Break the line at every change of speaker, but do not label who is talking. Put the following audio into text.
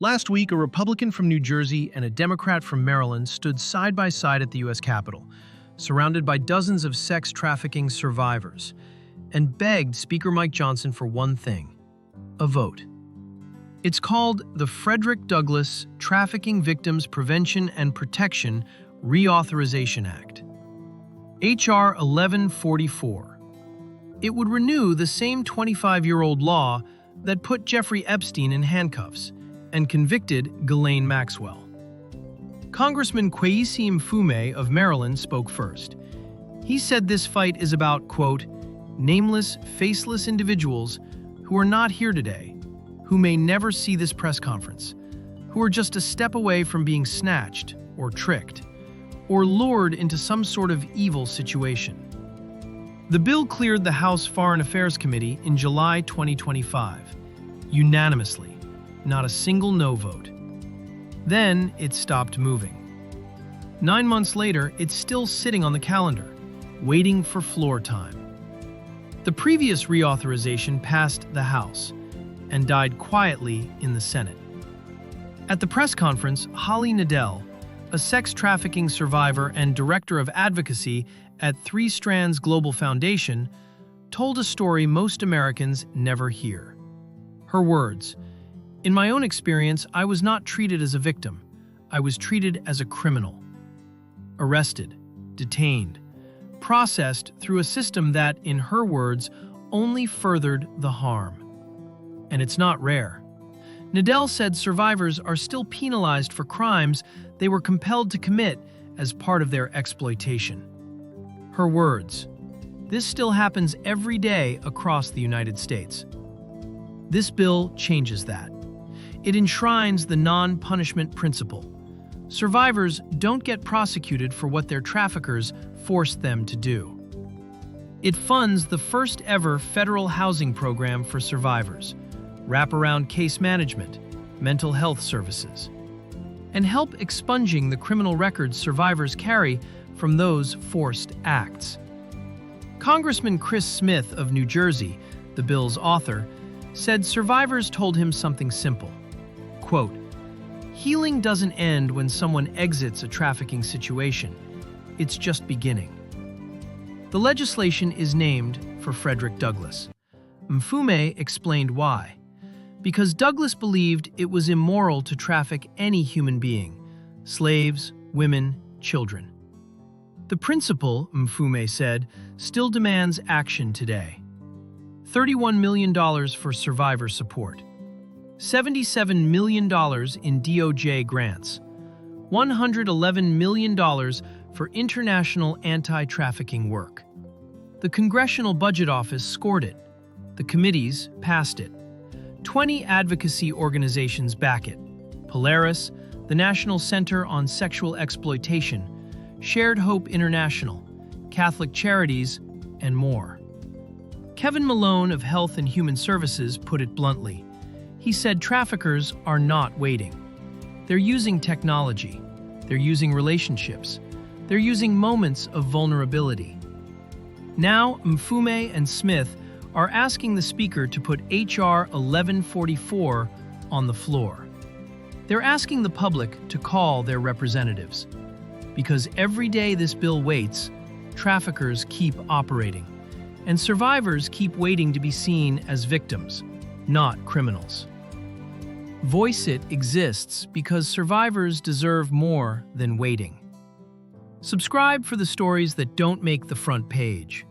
Last week, a Republican from New Jersey and a Democrat from Maryland stood side by side at the U.S. Capitol, surrounded by dozens of sex trafficking survivors, and begged Speaker Mike Johnson for one thing: a vote. It's called the Frederick Douglass Trafficking Victims Prevention and Protection Reauthorization Act. H.R. 1144. It would renew the same 25-year-old law that put Jeffrey Epstein in handcuffs and convicted Ghislaine Maxwell. Congressman Kweisi Mfume of Maryland spoke first. He said this fight is about, quote, nameless, faceless individuals who are not here today, who may never see this press conference, who are just a step away from being snatched or tricked, or lured into some sort of evil situation. The bill cleared the House Foreign Affairs Committee in July 2025, unanimously. Not a single no vote. Then it stopped moving. 9 months later, it's still sitting on the calendar, waiting for floor time. The previous reauthorization passed the House and died quietly in the Senate. At the press conference, Holly Nadell, a sex trafficking survivor and director of advocacy at Three Strands Global Foundation, told a story most Americans never hear. Her words: "In my own experience, I was not treated as a victim. I was treated as a criminal. Arrested, detained, processed through a system that, in her words, only furthered the harm. And it's not rare." Nadell said survivors are still penalized for crimes they were compelled to commit as part of their exploitation. Her words: "This still happens every day across the United States." This bill changes that. It enshrines the non-punishment principle. Survivors don't get prosecuted for what their traffickers forced them to do. It funds the first ever federal housing program for survivors, wraparound case management, mental health services, and help expunging the criminal records survivors carry from those forced acts. Congressman Chris Smith of New Jersey, the bill's author, said survivors told him something simple. Quote, "Healing doesn't end when someone exits a trafficking situation. It's just beginning." The legislation is named for Frederick Douglass. Mfume explained why. Because Douglass believed it was immoral to traffic any human being: slaves, women, children. The principle, Mfume said, still demands action today. $31 million for survivor support. $77 million in DOJ grants, $111 million for international anti-trafficking work. The Congressional Budget Office scored it. The committees passed it. 20 advocacy organizations back it: Polaris, the National Center on Sexual Exploitation, Shared Hope International, Catholic Charities, and more. Kevin Malone of Health and Human Services put it bluntly. He said traffickers are not waiting. They're using technology. They're using relationships. They're using moments of vulnerability. Now, Mfume and Smith are asking the Speaker to put H.R. 1144 on the floor. They're asking the public to call their representatives. Because every day this bill waits, traffickers keep operating, and survivors keep waiting to be seen as victims, not criminals. Voice It exists because survivors deserve more than waiting. Subscribe for the stories that don't make the front page.